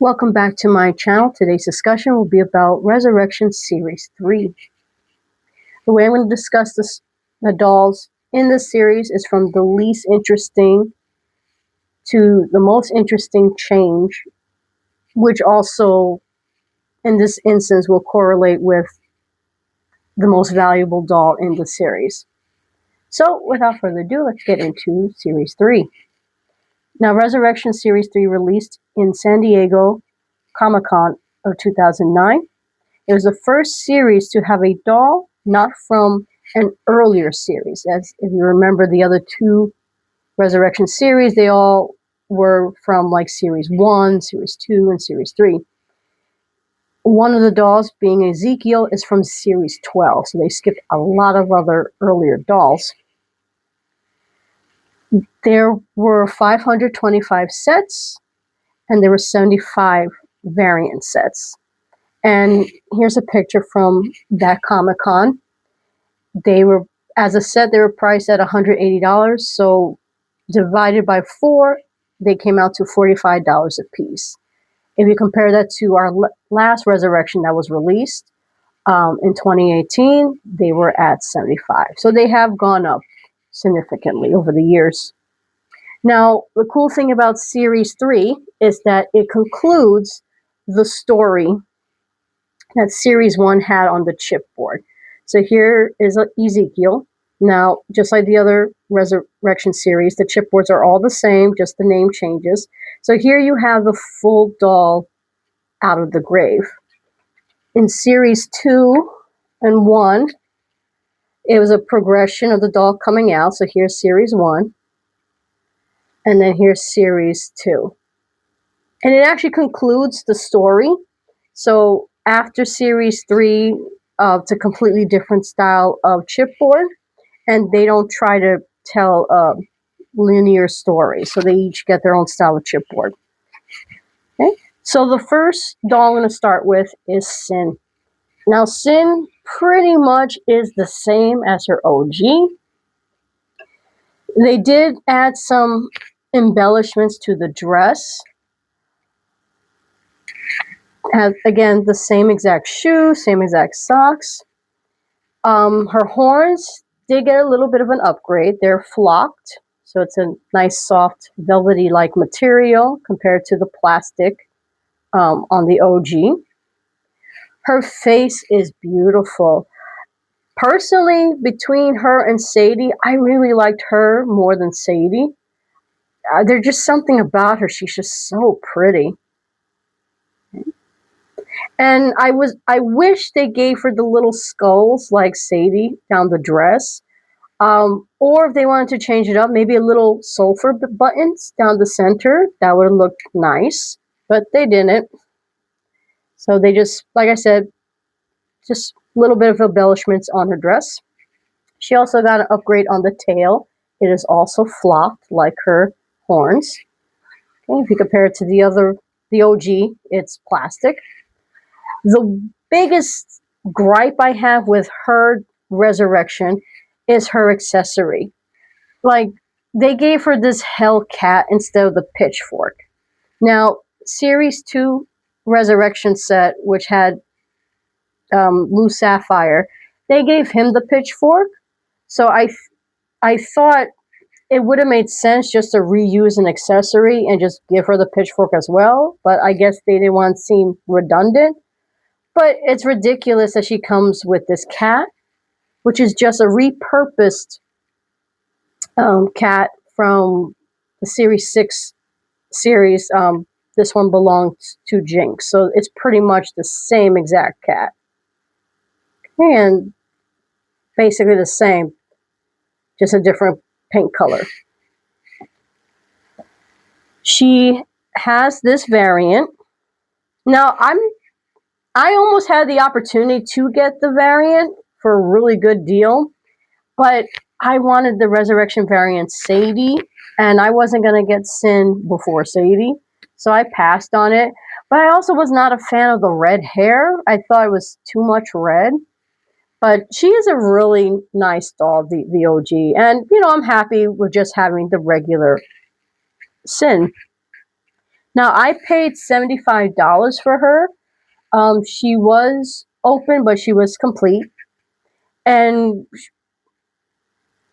Welcome back to my channel. Today's discussion will be about Resurrection Series 3. The way I'm going to discuss the dolls in this series is from the least interesting to the most interesting change, which also, in this instance, will correlate with the most valuable doll in the series. So, without further ado, let's get into Series 3. Now, Resurrection Series 3 released in San Diego Comic-Con of 2009. It was the first series to have a doll not from an earlier series. As if you remember the other two Resurrection series, they all were from like Series 1, Series 2, and Series 3. One of the dolls, being Ezekiel, is from Series 12, so they skipped a lot of other earlier dolls. There were 525 sets, and there were 75 variant sets. And here's a picture from that Comic-Con. They were, as a set, they were priced at $180. So divided by 4, they came out to $45 a piece. If you compare that to our last Resurrection that was released in 2018, they were at $75. So they have gone up significantly over the years. Now, the cool thing about Series 3 is that it concludes the story that Series 1 had on the chipboard. So here is Ezekiel. Now, just like the other Resurrection series, the chipboards are all the same, just the name changes. So here you have the full doll out of the grave. In Series 2 and 1, it was a progression of the doll coming out. So here's Series 1. And then here's Series 2. And it actually concludes the story. So after Series 3, it's a completely different style of chipboard. And they don't try to tell a linear story. So they each get their own style of chipboard. Okay. So the first doll I'm going to start with is Sin. Now, Sin pretty much is the same as her OG. They did add some embellishments to the dress. Has, again, the same exact shoes, same exact socks. Her horns did get a little bit of an upgrade. They're flocked, so it's a nice, soft, velvety-like material compared to the plastic on the OG. Her face is beautiful. Personally, between her and Sadie, I really liked her more than Sadie. There's just something about her. She's just so pretty. And I wish they gave her the little skulls like Sadie down the dress. Or if they wanted to change it up, maybe a little sulfur buttons down the center. That would look nice. But they didn't. So they just, like I said, just a little bit of embellishments on her dress. She also got an upgrade on the tail. It is also flocked like her horns. Okay, if you compare it to the OG, it's plastic. The biggest gripe I have with her Resurrection is her accessory. Like, they gave her this Hellcat instead of the pitchfork. Now, Series 2 Resurrection set, which had Lou Sapphire, they gave him the pitchfork. So I thought it would have made sense just to reuse an accessory and just give her the pitchfork as well. But I guess they didn't want to seem redundant. But it's ridiculous that she comes with this cat, which is just a repurposed cat from the Series 6 series. This one belongs to Jinx. So it's pretty much the same exact cat. And basically the same, just a different paint color. She has this variant. Now, I almost had the opportunity to get the variant for a really good deal, but I wanted the Resurrection variant Sadie, and I wasn't going to get Sin before Sadie, so I passed on it. But I also was not a fan of the red hair. I thought it was too much red. But she is a really nice doll, the OG. And, you know, I'm happy with just having the regular Sin. Now, I paid $75 for her. She was open, but she was complete. And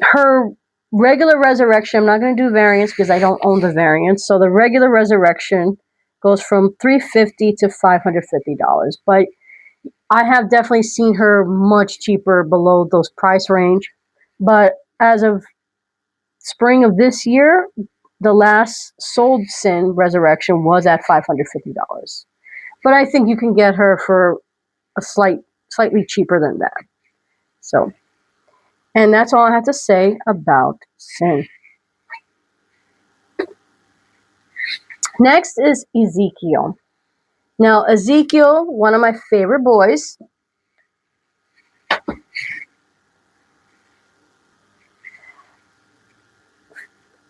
her regular resurrection, I'm not going to do variants because I don't own the variants. So the regular resurrection goes from $350 to $550. But I have definitely seen her much cheaper below those price range. But as of spring of this year, the last sold Sin resurrection was at $550. But I think you can get her for a slightly cheaper than that. So, and that's all I have to say about Sin. Next is Ezekiel. Now, Ezekiel, one of my favorite boys.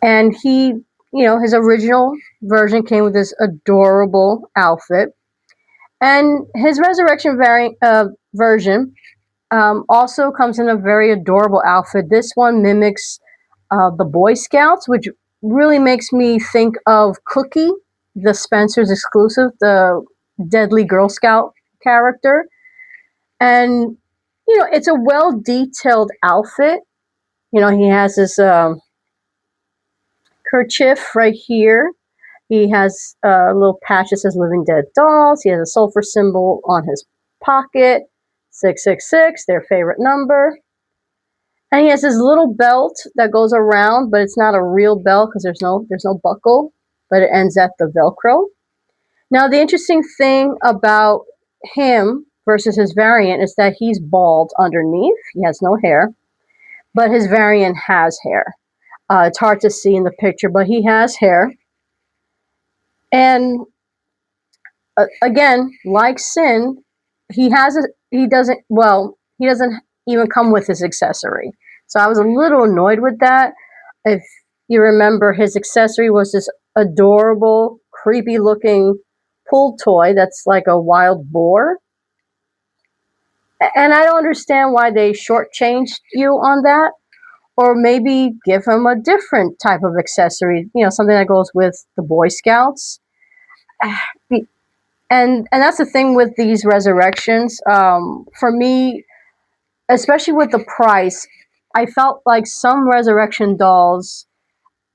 And he, his original version came with this adorable outfit. And his resurrection version also comes in a very adorable outfit. This one mimics the Boy Scouts, which really makes me think of Cookie, the Spencer's exclusive, the deadly Girl Scout character. And, it's a well-detailed outfit. He has this kerchief right here. He has a little patch that says Living Dead Dolls. He has a sulfur symbol on his pocket, 666, their favorite number. And he has this little belt that goes around, but it's not a real belt because there's no buckle, but it ends at the Velcro. Now, the interesting thing about him versus his variant is that he's bald underneath. He has no hair, but his variant has hair. It's hard to see in the picture, but he has hair. And again, like Sin, he doesn't even come with his accessory. So I was a little annoyed with that. If you remember, his accessory was this adorable, creepy looking pull toy that's like a wild boar. And I don't understand why they shortchanged you on that. Or maybe give him a different type of accessory, something that goes with the Boy Scouts. And that's the thing with these resurrections. For me, especially with the price, I felt like some resurrection dolls,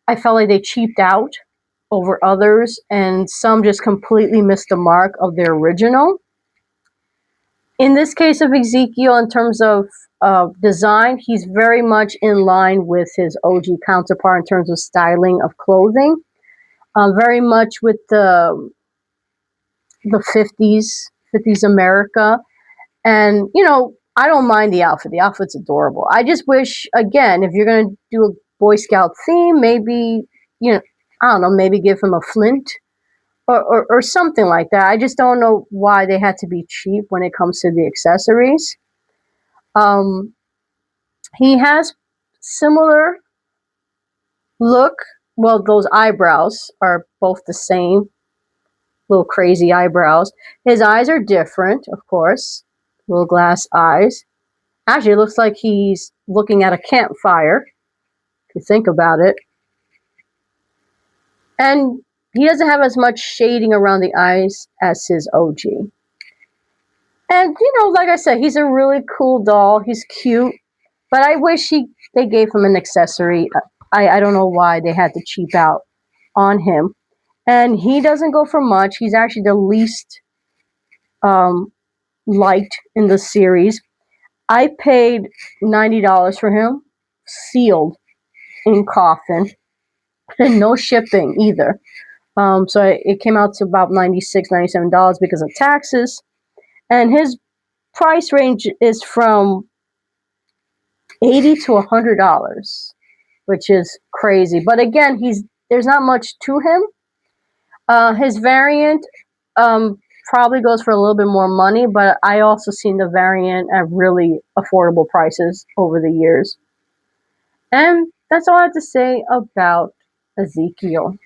I felt like they cheaped out over others, and some just completely missed the mark of their original. In this case of Ezekiel, in terms of design, he's very much in line with his OG counterpart in terms of styling of clothing. Very much with the 50s America. And, I don't mind the outfit. The outfit's adorable. I just wish, again, if you're going to do a Boy Scout theme, maybe, I don't know, maybe give him a flint or something like that. I just don't know why they had to be cheap when it comes to the accessories. He has similar look. Well, those eyebrows are both the same. Little crazy eyebrows. His eyes are different, of course. Little glass eyes. Actually, it looks like he's looking at a campfire, if you think about it. And he doesn't have as much shading around the eyes as his OG. And, like I said, he's a really cool doll. He's cute. But I wish they gave him an accessory. I don't know why they had to cheap out on him. And he doesn't go for much. He's actually the least liked in the series. I paid $90 for him, sealed in coffin, and no shipping either. So it came out to about $96, $97 because of taxes. And his price range is from $80 to $100, which is crazy. But again, there's not much to him. His variant probably goes for a little bit more money, but I also seen the variant at really affordable prices over the years. And that's all I have to say about Ezekiel.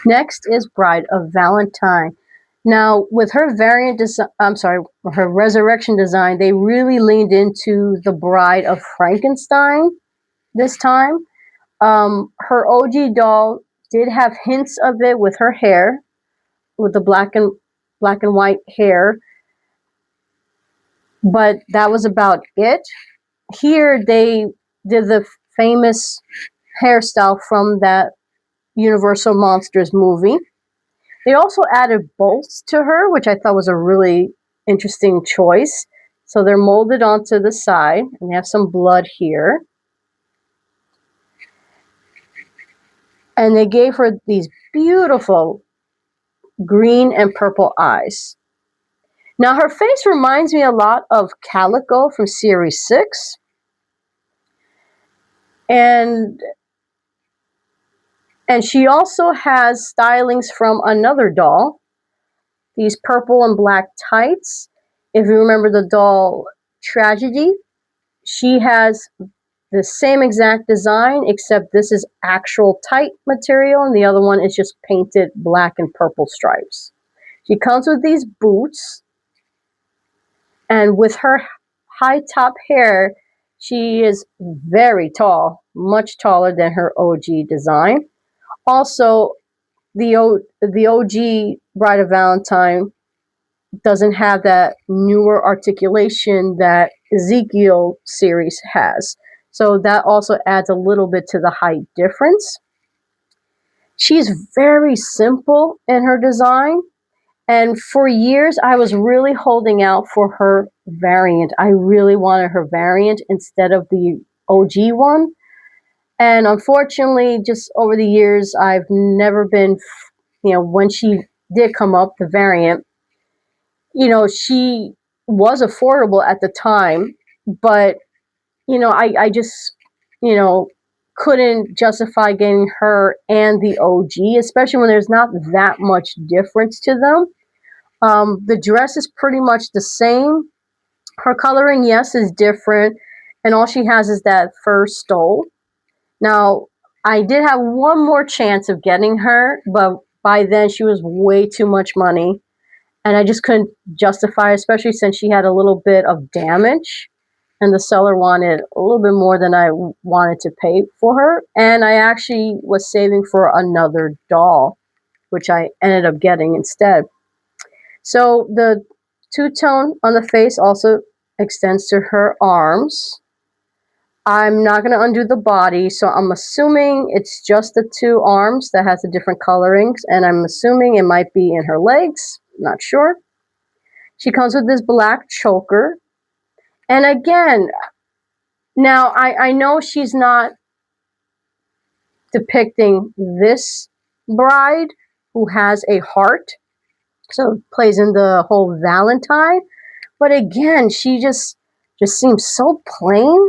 Next is Bride of Valentine. Now, with her her resurrection design, they really leaned into the Bride of Frankenstein this time. Her OG doll did have hints of it with her hair, with the black and white hair, but that was about it. Here they did the famous hairstyle from that Universal Monsters movie. They also added bolts to her, which I thought was a really interesting choice. So they're molded onto the side, and they have some blood here. And they gave her these beautiful green and purple eyes. Now her face reminds me a lot of Calico from Series 6. And she also has stylings from another doll. These purple and black tights. If you remember the doll Tragedy, she has the same exact design, except this is actual tight material and the other one is just painted black and purple stripes. She comes with these boots, and with her high top hair, she is very tall, much taller than her OG design. Also, the OG Bride of Valentine doesn't have that newer articulation that Ezekiel series has. So that also adds a little bit to the height difference. She's very simple in her design. And for years, I was really holding out for her variant. I really wanted her variant instead of the OG one. And unfortunately, just over the years, I've never been, when she did come up, the variant, she was affordable at the time, but, I just, couldn't justify getting her and the OG, especially when there's not that much difference to them. The dress is pretty much the same. Her coloring, yes, is different, and all she has is that fur stole. Now, I did have one more chance of getting her, but by then she was way too much money, and I just couldn't justify, especially since she had a little bit of damage, and the seller wanted a little bit more than I wanted to pay for her, and I actually was saving for another doll, which I ended up getting instead. So the two-tone on the face also extends to her arms. I'm not going to undo the body, so I'm assuming it's just the two arms that has the different colorings, and I'm assuming it might be in her legs. Not sure. She comes with this black choker. And again, now I know she's not depicting this bride who has a heart, so it plays in the whole Valentine. But again, she just seems so plain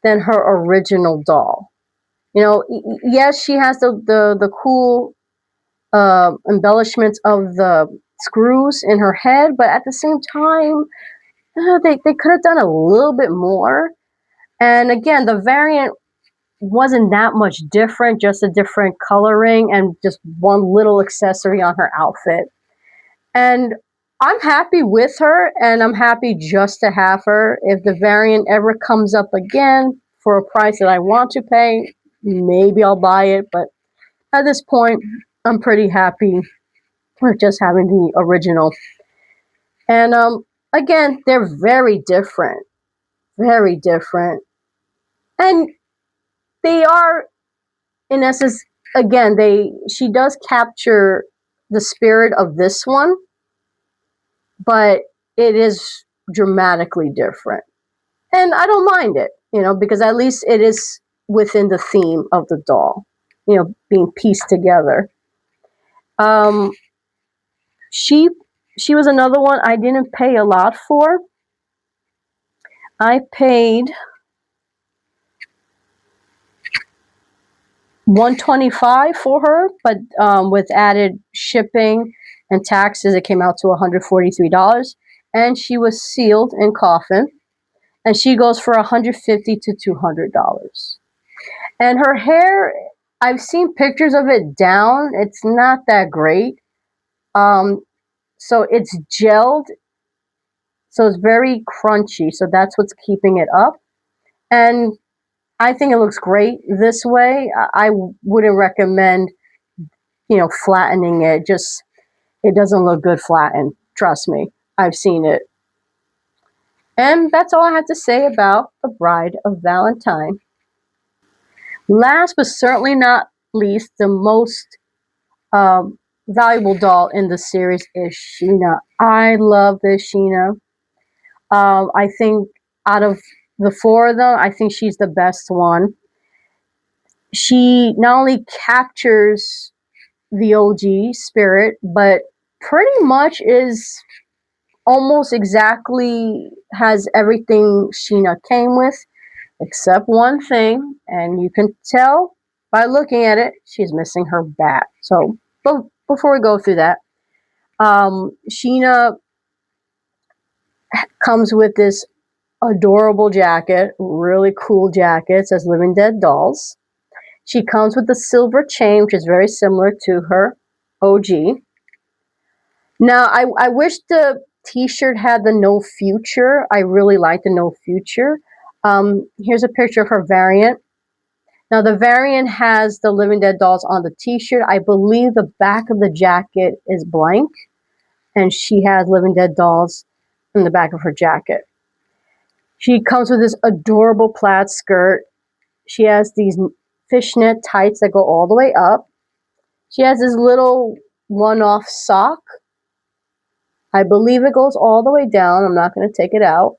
than her original doll. Yes, she has the cool embellishments of the screws in her head, but at the same time, they could have done a little bit more. And again, the variant wasn't that much different, just a different coloring and just one little accessory on her outfit. And I'm happy with her, and I'm happy just to have her. If the variant ever comes up again for a price that I want to pay, maybe I'll buy it. But at this point, I'm pretty happy with just having the original. And again, they're very different. Very different. And they are, in essence, again, she does capture the spirit of this one, but it is dramatically different. And I don't mind it, because at least it is within the theme of the doll, being pieced together. She was another one I didn't pay a lot for. I paid $125 for her, but with added shipping and taxes, it came out to $143. And she was sealed in coffin, and she goes for $150 to $200. And her hair, I've seen pictures of it down. It's not that great. So it's gelled, so it's very crunchy. So that's what's keeping it up. And I think it looks great this way. I wouldn't recommend flattening it. Just, it doesn't look good flattened. Trust me, I've seen it. And that's all I have to say about The Bride of Valentine. Last but certainly not least, the most valuable doll in the series is Sheena. I love this Sheena. I think out of the four of them, I think she's the best one. She not only captures the OG spirit, but pretty much is almost exactly has everything Sheena came with, except one thing, and you can tell by looking at it, she's missing her bat. So, but before we go through that, Sheena comes with this adorable jacket, really cool jacket, it says Living Dead Dolls. She comes with the silver chain, which is very similar to her OG. Now, I wish the t-shirt had the No Future. I really like the No Future. Here's a picture of her variant. Now, the variant has the Living Dead Dolls on the t-shirt. I believe the back of the jacket is blank, and she has Living Dead Dolls in the back of her jacket. She comes with this adorable plaid skirt. She has these fishnet tights that go all the way up. She has this little one-off sock. I believe it goes all the way down. I'm not going to take it out.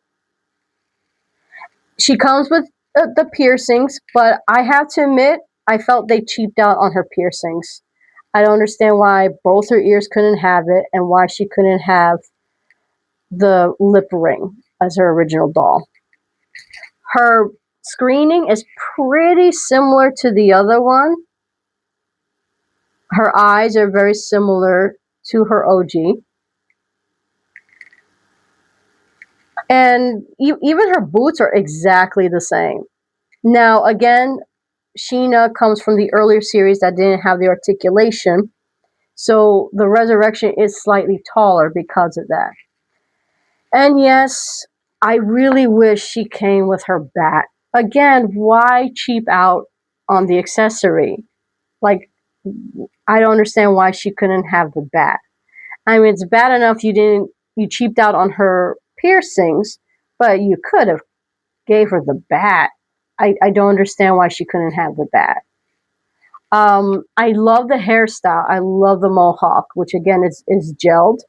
She comes with the piercings, but I have to admit, I felt they cheaped out on her piercings. I don't understand why both her ears couldn't have it and why she couldn't have the lip ring as her original doll. Her screening is pretty similar to the other one. Her eyes are very similar to her OG. And even her boots are exactly the same. Now, again, Sheena comes from the earlier series that didn't have the articulation. So the resurrection is slightly taller because of that. And yes, I really wish she came with her bat. Again, why cheap out on the accessory? Like, I don't understand why she couldn't have the bat. I mean, it's bad enough you cheaped out on her piercings, but you could have gave her the bat. I don't understand why she couldn't have the bat. I love the hairstyle. I love the mohawk, which again is gelled.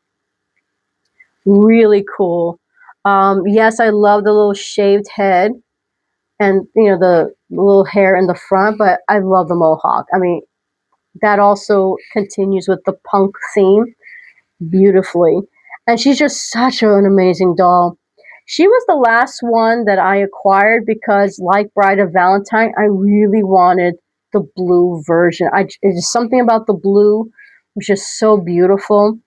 Really cool. Yes, I love the little shaved head and the little hair in the front, but I love the mohawk. I mean, that also continues with the punk theme beautifully. And she's just such an amazing doll. She was the last one that I acquired because, like Bride of Valentine, I really wanted the blue version. It's just something about the blue which is so beautiful.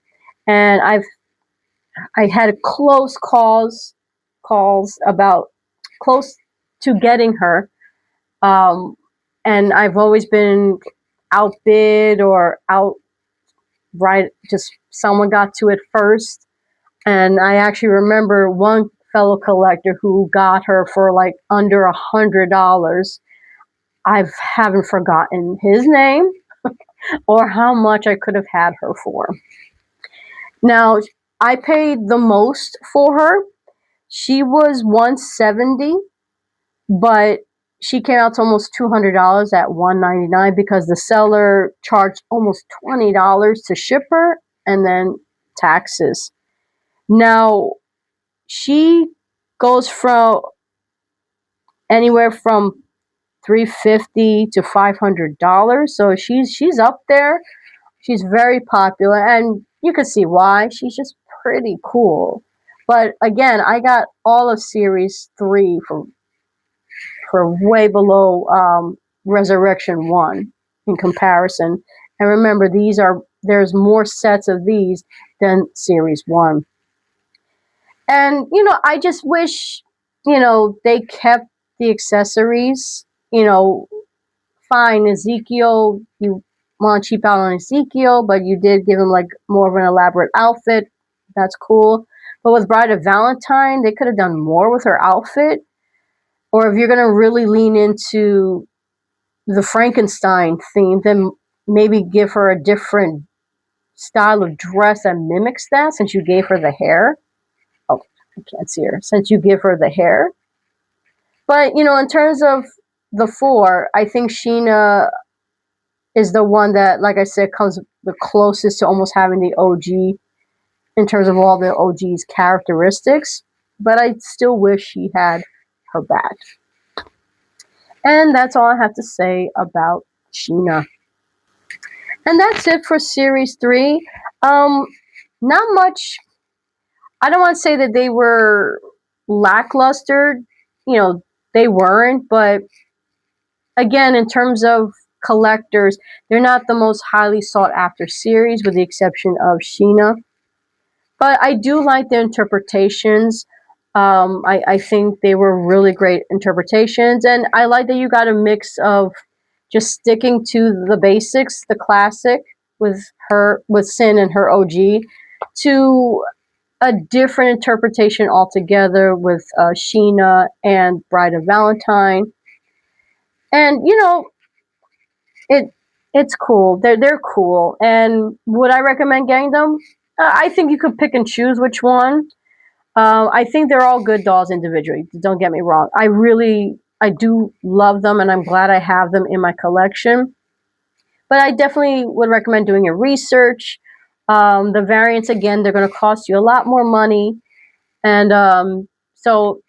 And I had close calls about close to getting her. And I've always been outbid or outright, just someone got to it first. And I actually remember one fellow collector who got her for like under $100. I haven't forgotten his name or how much I could have had her for. Now, I paid the most for her. She was $170, but she came out to almost $200 at $199 because the seller charged almost $20 to ship her and then taxes. Now, she goes from anywhere from $350 to $500, so she's up there. She's very popular, and you can see why. She's just pretty cool. But again, I got all of Series 3 for way below Resurrection 1 in comparison. And remember, there's more sets of these than Series 1. And, I just wish, they kept the accessories. Fine, Ezekiel, you want to cheap out on Ezekiel, but you did give him like more of an elaborate outfit. That's cool. But with Bride of Valentine, they could have done more with her outfit. Or if you're going to really lean into the Frankenstein theme, then maybe give her a different style of dress that mimics that, since you gave her the hair. Oh, I can't see her. Since you give her the hair. But, you know, in terms of the four, I think Sheena is the one that, like I said, comes the closest to almost having the OG in terms of all the OG's characteristics. But I still wish she had her back. And that's all I have to say about Sheena. And that's it for Series 3. Not much. I don't want to say that they were lackluster. You know, they weren't. But again, in terms of collectors, they're not the most highly sought after series, with the exception of Sheena. But I do like the interpretations. I think they were really great interpretations. And I like that you got a mix of just sticking to the basics, the classic, with Sin and her OG, to a different interpretation altogether with Sheena and Bride of Valentine. And, you know, it's cool. They're cool. And would I recommend getting them? I think you could pick and choose which one. I think they're all good dolls individually. Don't get me wrong. I do love them, and I'm glad I have them in my collection. But I definitely would recommend doing your research. The variants, again, they're going to cost you a lot more money. And so,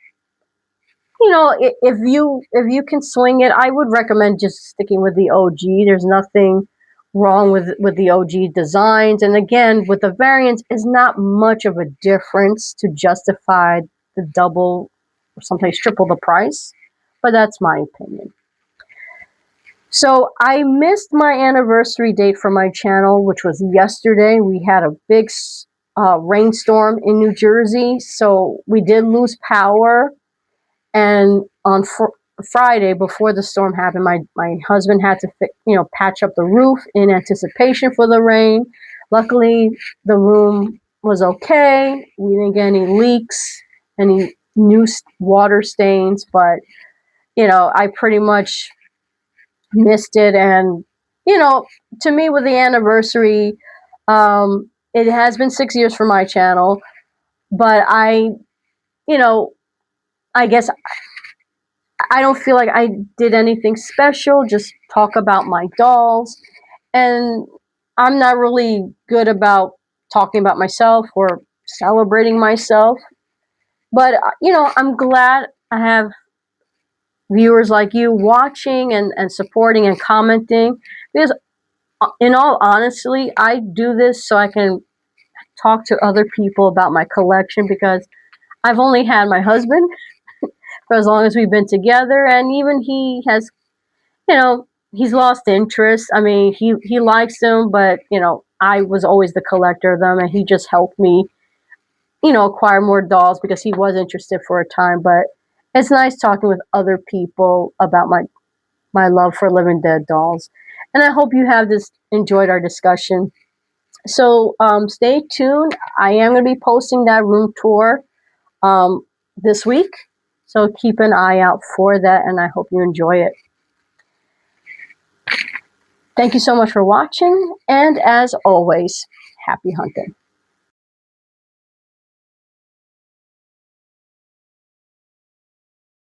you know, if you can swing it, I would recommend just sticking with the OG. There's nothing wrong with the OG designs. And again, with the variants, is not much of a difference to justify the double or sometimes triple the price. But that's my opinion. So I missed my anniversary date for my channel, which was yesterday. We had a big rainstorm in New Jersey, so we did lose power. And on Friday, before the storm happened, my husband had to patch up the roof in anticipation for the rain. Luckily, the room was okay. We didn't get any leaks, any new water stains, but you know, I pretty much missed it. And you know, to me, with the anniversary, it has been 6 years for my channel, but I guess I don't feel like I did anything special, just talk about my dolls. And I'm not really good about talking about myself or celebrating myself. But, you know, I'm glad I have viewers like you watching and supporting and commenting. Because, in all honesty, I do this so I can talk to other people about my collection, because I've only had my husband for as long as we've been together, and even he has, you know, he's lost interest. I mean, he likes them, but you know, I was always the collector of them, and he just helped me, you know, acquire more dolls because he was interested for a time. But it's nice talking with other people about my love for living dead dolls, and I hope you have enjoyed our discussion. So stay tuned. I am going to be posting that room tour this week. So keep an eye out for that, and I hope you enjoy it. Thank you so much for watching, and as always, happy hunting.